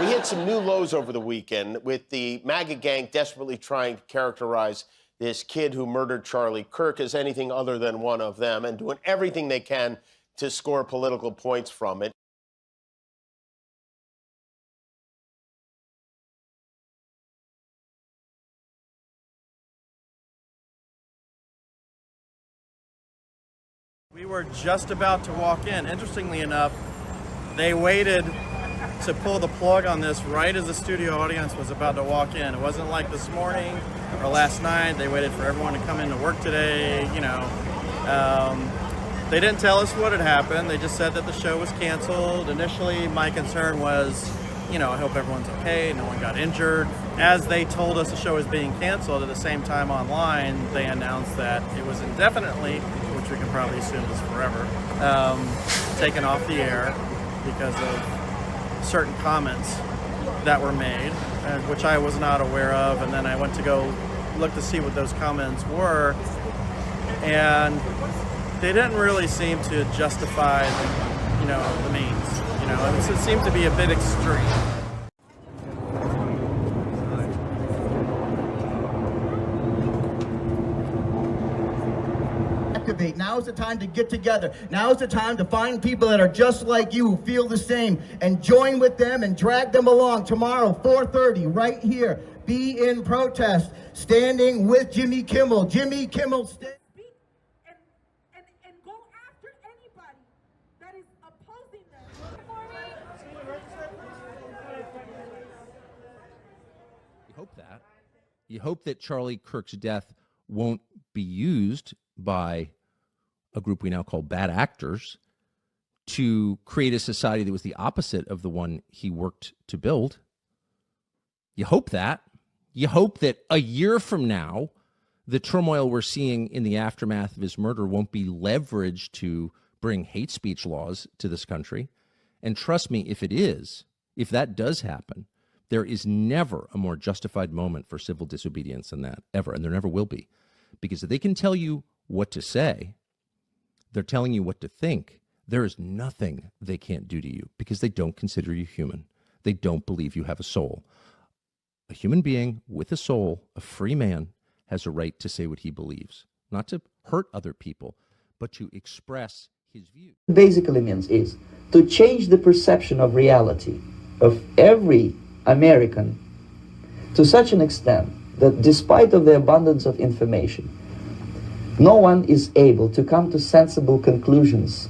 We hit some new lows over the weekend with the MAGA gang desperately trying to characterize this kid who murdered Charlie Kirk as anything other than one of them and doing everything they can to score political points from it. We were just about to walk in. Interestingly enough, they waited to pull the plug on this right as the studio audience was about to walk in. It wasn't like this morning or last night. They waited for everyone to come in to work today, They didn't tell us what had happened. They just said that the show was canceled. Initially, my concern was, I hope everyone's okay, no one got injured. As they told us the show was being canceled, at the same time online, they announced that it was indefinitely, which we can probably assume is forever, taken off the air because of certain comments that were made, which I was not aware of. And then I went to go look to see what those comments were, and they didn't really seem to justify the means. It seemed to be a bit extreme. Now is the time to get together. Now is the time to find people that are just like you, who feel the same, and join with them and drag them along tomorrow, 4:30, right here. Be in protest, standing with Jimmy Kimmel. Jimmy Kimmel, and go after anybody that is opposing them. You hope that. You hope that Charlie Kirk's death won't be used by a group we now call bad actors to create a society that was the opposite of the one he worked to build. You hope that. You hope that a year from now, the turmoil we're seeing in the aftermath of his murder won't be leveraged to bring hate speech laws to this country. And trust me, if it is, if that does happen, there is never a more justified moment for civil disobedience than that, ever. And there never will be. Because if they can tell you what to say, they're telling you what to think. There is nothing they can't do to you because they don't consider you human. They don't believe you have a soul. A human being with a soul, a free man, has a right to say what he believes, not to hurt other people, but to express his view. Basically means is to change the perception of reality of every American to such an extent that despite of the abundance of information, no one is able to come to sensible conclusions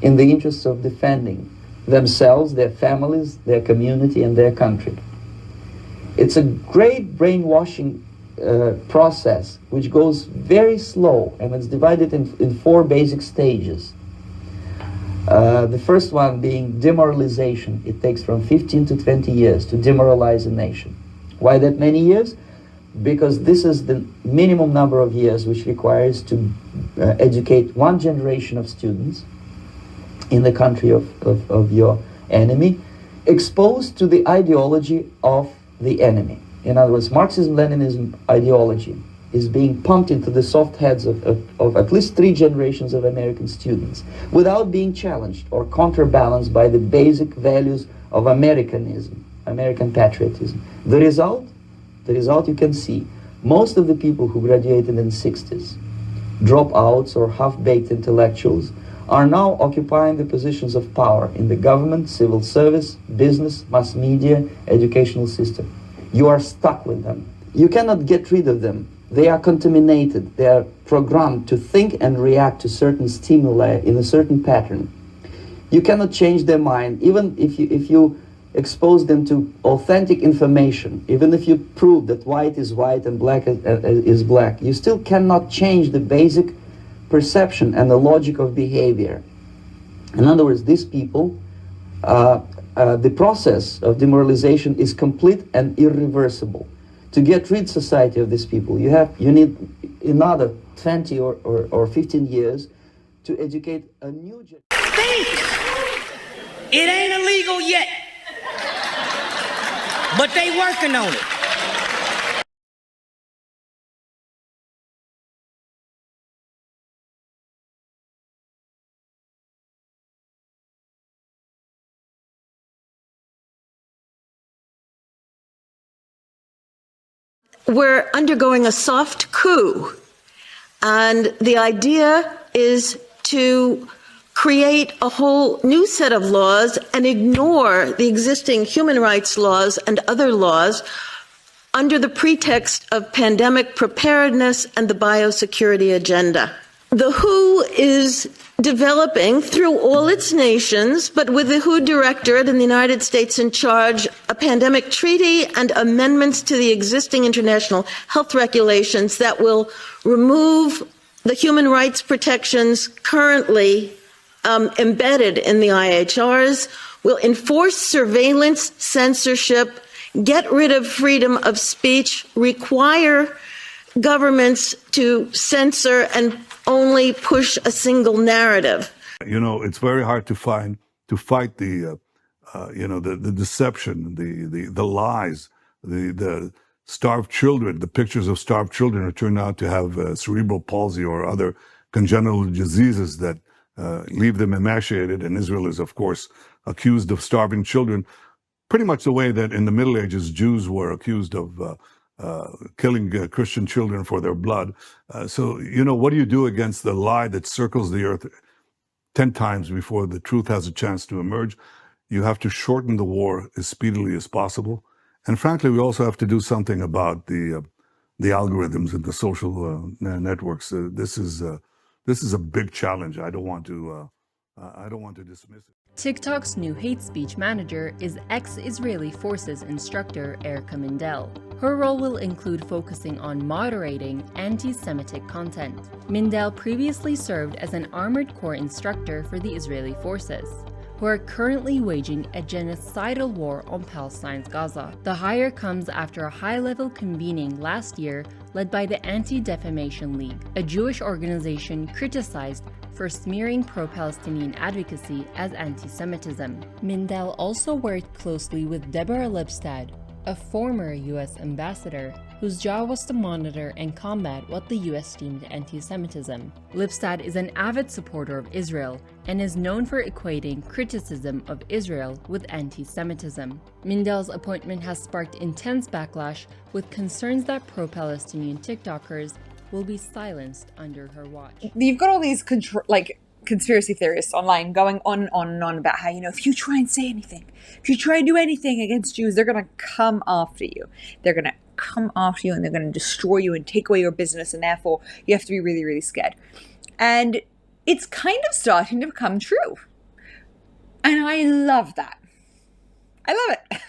in the interests of defending themselves, their families, their community, and their country. It's a great brainwashing process which goes very slow, and it's divided in four basic stages. The first one being demoralization. It takes from 15 to 20 years to demoralize a nation. Why that many years? Because this is the minimum number of years which requires to educate one generation of students in the country of your enemy, exposed to the ideology of the enemy. In other words, Marxism-Leninism ideology is being pumped into the soft heads of at least 3 generations of American students without being challenged or counterbalanced by the basic values of Americanism, American patriotism. The result you can see. Most of the people who graduated in the 60s, dropouts or half-baked intellectuals, are now occupying the positions of power in the government, civil service, business, mass media, educational system. You are stuck with them. You cannot get rid of them. They are contaminated. They are programmed to think and react to certain stimuli in a certain pattern. You cannot change their mind, even if you expose them to authentic information. Even if you prove that white is white and black is black, you still cannot change the basic perception and the logic of behavior. In other words, these people, the process of demoralization is complete and irreversible. To get rid of society of these people, you need another 20 or 15 years to educate a new generation. It ain't illegal yet, but they working on it. we're undergoing a soft coup. And the idea is to create a whole new set of laws and ignore the existing human rights laws and other laws under the pretext of pandemic preparedness and the biosecurity agenda. The WHO is developing through all its nations, but with the WHO Directorate in the United States in charge, a pandemic treaty and amendments to the existing international health regulations that will remove the human rights protections currently embedded in the IHRs, will enforce surveillance, censorship, get rid of freedom of speech, require governments to censor and only push a single narrative. You know, it's very hard to fight the deception, the lies, the starved children, the pictures of starved children who turn out to have cerebral palsy or other congenital diseases that leave them emaciated. And Israel is, of course, accused of starving children, pretty much the way that in the Middle Ages Jews were accused of killing Christian children for their blood. So, you know, what do you do against the lie that circles the earth 10 times before the truth has a chance to emerge? You have to shorten the war as speedily as possible. And frankly, we also have to do something about the algorithms and the social networks. This is a big challenge. I don't want to dismiss it. TikTok's new hate speech manager is ex-Israeli Forces instructor Erica Mindell. Her role will include focusing on moderating anti-Semitic content. Mindell previously served as an Armored Corps instructor for the Israeli Forces, who are currently waging a genocidal war on Palestine's Gaza. The hire comes after a high-level convening last year led by the Anti-Defamation League, a Jewish organization criticized for smearing pro-Palestinian advocacy as anti-Semitism. Mindell also worked closely with Deborah Lipstadt, a former U.S. ambassador whose job was to monitor and combat what the U.S. deemed anti-Semitism. Lipstadt is an avid supporter of Israel and is known for equating criticism of Israel with anti-Semitism. Mindell's appointment has sparked intense backlash, with concerns that pro-Palestinian TikTokers will be silenced under her watch. You've got all these conspiracy theorists online going on and on about how, you know, if you try and say anything, if you try and do anything against Jews, they're going to come after you. They're going to come after you and they're going to destroy you and take away your business, and therefore you have to be really, really scared. And it's kind of starting to become true. And I love that. I love it.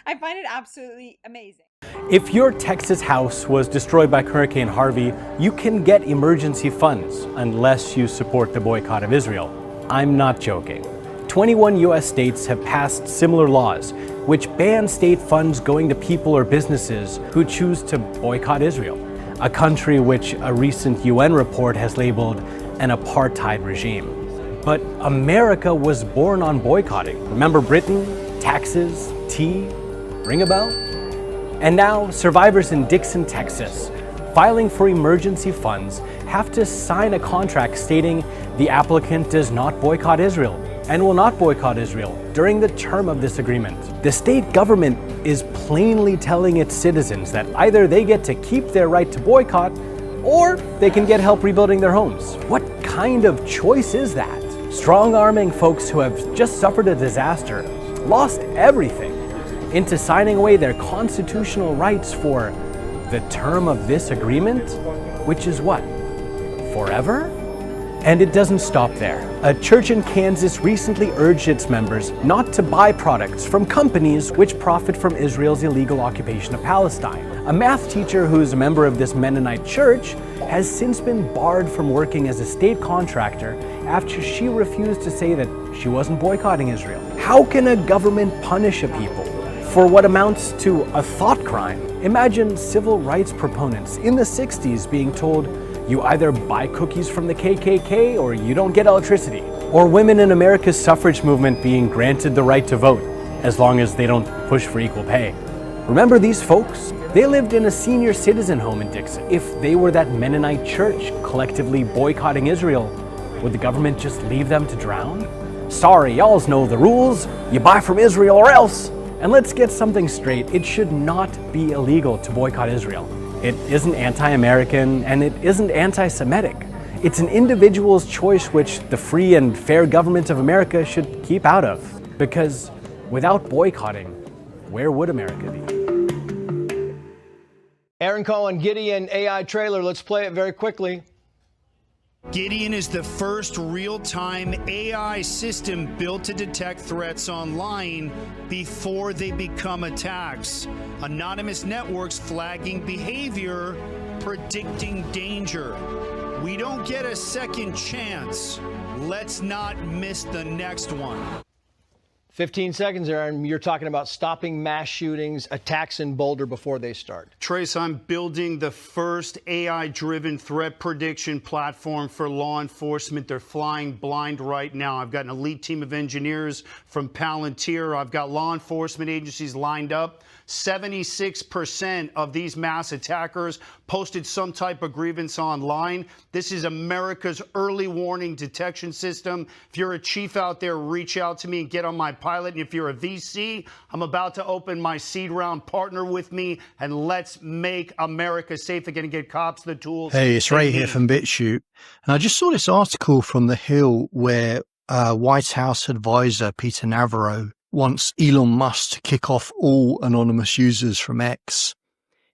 I find it absolutely amazing. If your Texas house was destroyed by Hurricane Harvey, you can get emergency funds unless you support the boycott of Israel. I'm not joking. 21 U.S. states have passed similar laws, which ban state funds going to people or businesses who choose to boycott Israel, a country which a recent UN report has labeled an apartheid regime. But America was born on boycotting. Remember Britain, taxes, tea, ring a bell? And now, survivors in Dixon, Texas, filing for emergency funds, have to sign a contract stating the applicant does not boycott Israel and will not boycott Israel during the term of this agreement. The state government is plainly telling its citizens that either they get to keep their right to boycott or they can get help rebuilding their homes. What kind of choice is that? Strong-arming folks who have just suffered a disaster, lost everything, into signing away their constitutional rights for the term of this agreement, which is what? Forever? And it doesn't stop there. A church in Kansas recently urged its members not to buy products from companies which profit from Israel's illegal occupation of Palestine. A math teacher who's a member of this Mennonite church has since been barred from working as a state contractor after she refused to say that she wasn't boycotting Israel. How can a government punish a people for what amounts to a thought crime? Imagine civil rights proponents in the 60s being told you either buy cookies from the KKK or you don't get electricity. Or women in America's suffrage movement being granted the right to vote as long as they don't push for equal pay. Remember these folks? They lived in a senior citizen home in Dixon. If they were that Mennonite church collectively boycotting Israel, would the government just leave them to drown? Sorry, y'alls know the rules. You buy from Israel or else. And let's get something straight, it should not be illegal to boycott Israel. It isn't anti-American and it isn't anti-Semitic. It's an individual's choice which the free and fair government of America should keep out of. Because without boycotting, where would America be? Aaron Cohen, Gideon AI trailer. Let's play it very quickly. Gideon is the first real-time AI system built to detect threats online before they become attacks. Anonymous networks flagging behavior, predicting danger. We don't get a second chance. Let's not miss the next one. 15 seconds, Aaron. You're talking about stopping mass shootings, attacks in Boulder before they start. Trace, I'm building the first AI-driven threat prediction platform for law enforcement. They're flying blind right now. I've got an elite team of engineers from Palantir. I've got law enforcement agencies lined up. 76% of these mass attackers posted some type of grievance online. This is America's early warning detection system. If you're a chief out there, reach out to me and get on my pilot. And if you're a VC, I'm about to open my seed round. Partner with me and let's make America safe again and get cops the tools. Hey, it's Ray here from BitChute. And I just saw this article from The Hill where White House advisor Peter Navarro wants Elon Musk to kick off all anonymous users from X.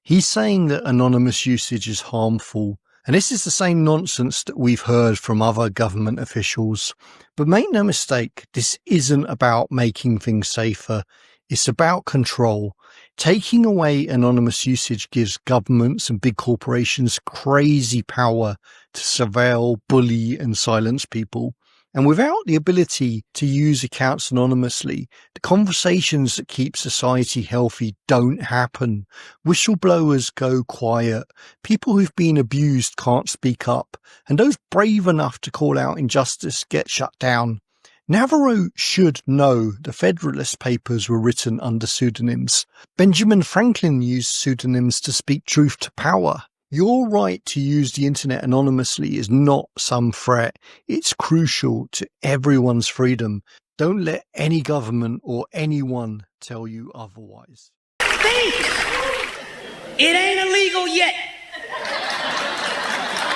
He's saying that anonymous usage is harmful, and this is the same nonsense that we've heard from other government officials. But make no mistake, this isn't about making things safer. It's about control. Taking away anonymous usage gives governments and big corporations crazy power to surveil, bully, and silence people. And without the ability to use accounts anonymously, the conversations that keep society healthy don't happen. Whistleblowers go quiet. People who've been abused can't speak up. And those brave enough to call out injustice get shut down. Navarro should know the Federalist Papers were written under pseudonyms. Benjamin Franklin used pseudonyms to speak truth to power. Your right to use the internet anonymously is not some threat. It's crucial to everyone's freedom. Don't let any government or anyone tell you otherwise. Think! It ain't illegal yet.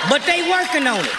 But they working on it.